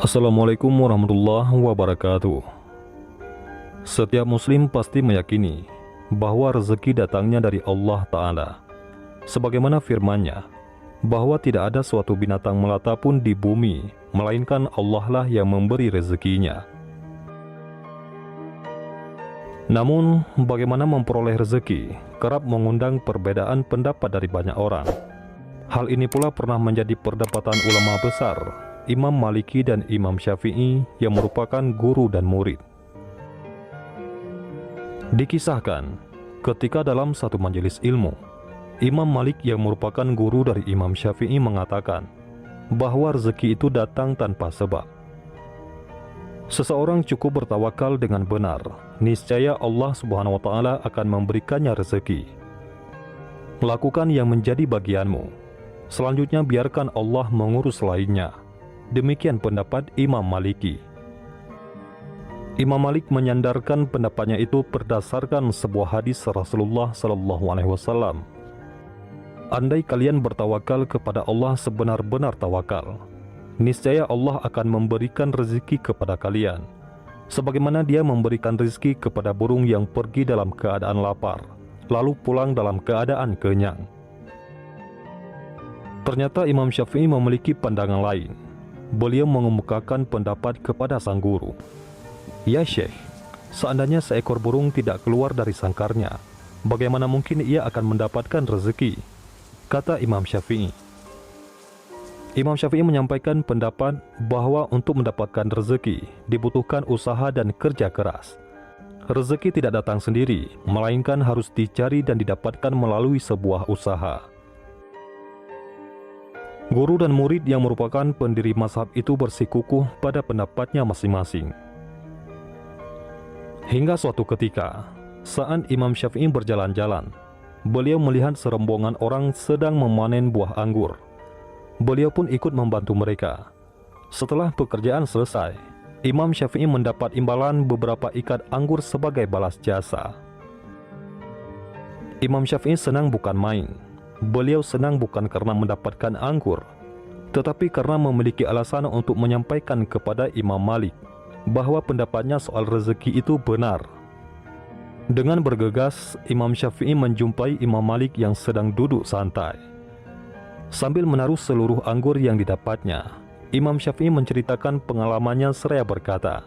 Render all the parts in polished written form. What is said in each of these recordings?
Assalamualaikum warahmatullahi wabarakatuh. Setiap muslim pasti meyakini bahwa rezeki datangnya dari Allah Ta'ala. Sebagaimana firman-Nya, bahwa tidak ada suatu binatang melata pun di bumi, melainkan Allah lah yang memberi rezekinya. Namun, bagaimana memperoleh rezeki kerap mengundang perbedaan pendapat dari banyak orang. Hal ini pula pernah menjadi perdebatan ulama besar, Imam Maliki dan Imam Syafi'i yang merupakan guru dan murid. Dikisahkan, ketika dalam satu majelis ilmu, Imam Malik yang merupakan guru dari Imam Syafi'i mengatakan bahwa rezeki itu datang tanpa sebab. Seseorang cukup bertawakal dengan benar, niscaya Allah Subhanahu wa Ta'ala akan memberikannya rezeki. Lakukan yang menjadi bagianmu, selanjutnya biarkan Allah mengurus lainnya. Demikian pendapat Imam Maliki. Imam Malik menyandarkan pendapatnya itu berdasarkan sebuah hadis Rasulullah SAW. Andai kalian bertawakal kepada Allah sebenar-benar tawakal, niscaya Allah akan memberikan rezeki kepada kalian, sebagaimana Dia memberikan rezeki kepada burung yang pergi dalam keadaan lapar, lalu pulang dalam keadaan kenyang. Ternyata Imam Syafi'i memiliki pandangan lain. Beliau mengemukakan pendapat kepada sang guru. Ya Syekh, seandainya seekor burung tidak keluar dari sangkarnya, bagaimana mungkin ia akan mendapatkan rezeki? Kata Imam Syafi'i. Imam Syafi'i menyampaikan pendapat bahwa untuk mendapatkan rezeki dibutuhkan usaha dan kerja keras. Rezeki tidak datang sendiri, melainkan harus dicari dan didapatkan melalui sebuah usaha. Guru dan murid yang merupakan pendiri mazhab itu bersikukuh pada pendapatnya masing-masing. Hingga suatu ketika, saat Imam Syafi'i berjalan-jalan, beliau melihat serombongan orang sedang memanen buah anggur. Beliau pun ikut membantu mereka. Setelah pekerjaan selesai, Imam Syafi'i mendapat imbalan beberapa ikat anggur sebagai balas jasa. Imam Syafi'i senang bukan main. Beliau senang bukan karena mendapatkan anggur, tetapi karena memiliki alasan untuk menyampaikan kepada Imam Malik bahwa pendapatnya soal rezeki itu benar. Dengan bergegas, Imam Syafi'i menjumpai Imam Malik yang sedang duduk santai. Sambil menaruh seluruh anggur yang didapatnya, Imam Syafi'i menceritakan pengalamannya seraya berkata,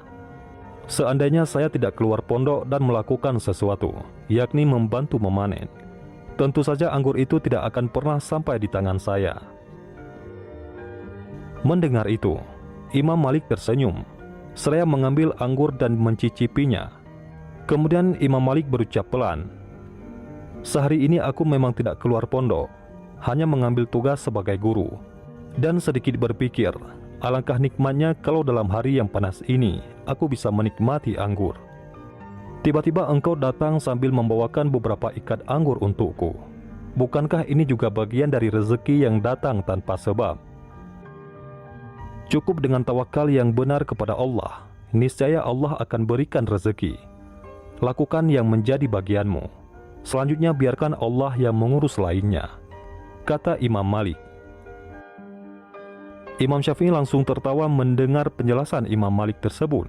"Seandainya saya tidak keluar pondok dan melakukan sesuatu, yakni membantu memanen, tentu saja anggur itu tidak akan pernah sampai di tangan saya." Mendengar itu, Imam Malik tersenyum, seraya mengambil anggur dan mencicipinya. Kemudian Imam Malik berucap pelan, "Sehari ini aku memang tidak keluar pondok, hanya mengambil tugas sebagai guru, dan sedikit berpikir, alangkah nikmatnya kalau dalam hari yang panas ini, aku bisa menikmati anggur. Tiba-tiba engkau datang sambil membawakan beberapa ikat anggur untukku. Bukankah ini juga bagian dari rezeki yang datang tanpa sebab? Cukup dengan tawakal yang benar kepada Allah, niscaya Allah akan berikan rezeki. Lakukan yang menjadi bagianmu. Selanjutnya biarkan Allah yang mengurus lainnya," kata Imam Malik. Imam Syafi'i langsung tertawa mendengar penjelasan Imam Malik tersebut.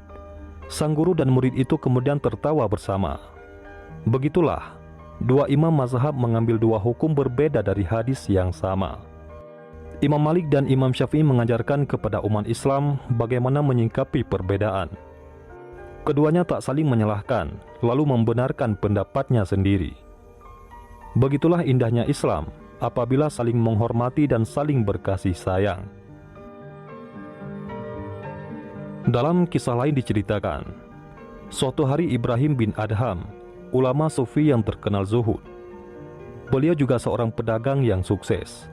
Sang guru dan murid itu kemudian tertawa bersama. Begitulah, dua imam mazhab mengambil dua hukum berbeda dari hadis yang sama. Imam Malik dan Imam Syafi'i mengajarkan kepada umat Islam bagaimana menyikapi perbedaan. Keduanya tak saling menyalahkan, lalu membenarkan pendapatnya sendiri. Begitulah indahnya Islam, apabila saling menghormati dan saling berkasih sayang. Dalam kisah lain diceritakan, suatu hari Ibrahim bin Adham, ulama sufi yang terkenal zuhud. Beliau juga seorang pedagang yang sukses.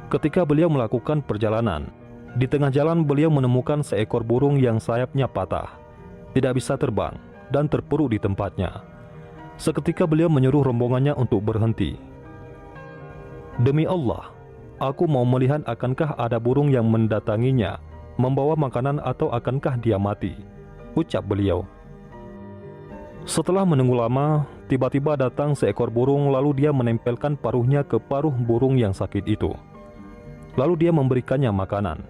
Ketika beliau melakukan perjalanan, di tengah jalan beliau menemukan seekor burung yang sayapnya patah, tidak bisa terbang, dan terpuruk di tempatnya. Seketika beliau menyuruh rombongannya untuk berhenti. "Demi Allah, aku mau melihat akankah ada burung yang mendatanginya, membawa makanan atau akankah dia mati," ucap beliau. Setelah menunggu lama, tiba-tiba datang seekor burung, lalu dia menempelkan paruhnya ke paruh burung yang sakit itu. Lalu dia memberikannya makanan.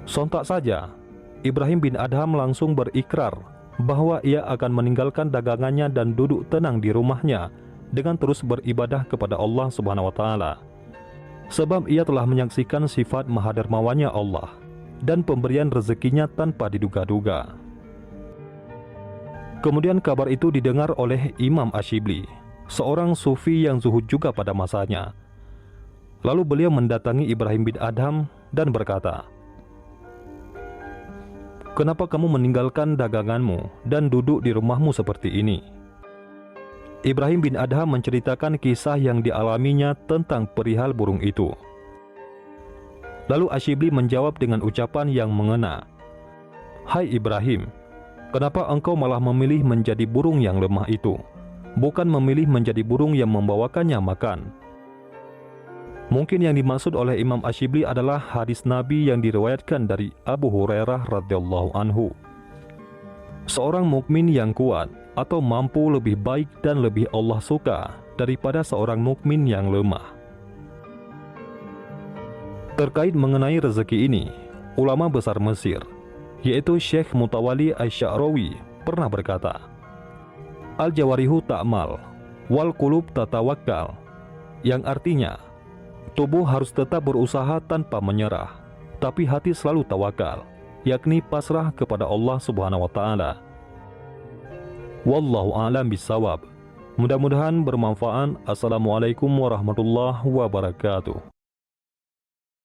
Sontak saja, Ibrahim bin Adham langsung berikrar bahwa ia akan meninggalkan dagangannya dan duduk tenang di rumahnya dengan terus beribadah kepada Allah Subhanahu wa taala. Sebab ia telah menyaksikan sifat mahadermawannya Allah dan pemberian rezekinya tanpa diduga-duga. Kemudian kabar itu didengar oleh Imam Asyibli, seorang sufi yang zuhud juga pada masanya. Lalu beliau mendatangi Ibrahim bin Adham dan berkata, "Kenapa kamu meninggalkan daganganmu dan duduk di rumahmu seperti ini?" Ibrahim bin Adham menceritakan kisah yang dialaminya tentang perihal burung itu. Lalu Asyibli menjawab dengan ucapan yang mengena, "Hai Ibrahim, kenapa engkau malah memilih menjadi burung yang lemah itu, bukan memilih menjadi burung yang membawakannya makan?" Mungkin yang dimaksud oleh Imam Asyibli adalah hadis Nabi yang diriwayatkan dari Abu Hurairah radhiyallahu anhu. Seorang mukmin yang kuat atau mampu lebih baik dan lebih Allah suka daripada seorang mukmin yang lemah. Terkait mengenai rezeki ini, ulama besar Mesir, yaitu Syekh Mutawali Asy-Sya'rawi, pernah berkata, "Al-jawarihu ta'mal, wal qulub tatawakkal," yang artinya, tubuh harus tetap berusaha tanpa menyerah, tapi hati selalu tawakal, yakni pasrah kepada Allah Subhanahu wa taala. Wallahu a'lam bishawab. Mudah-mudahan bermanfaat. Assalamualaikum warahmatullahi wabarakatuh.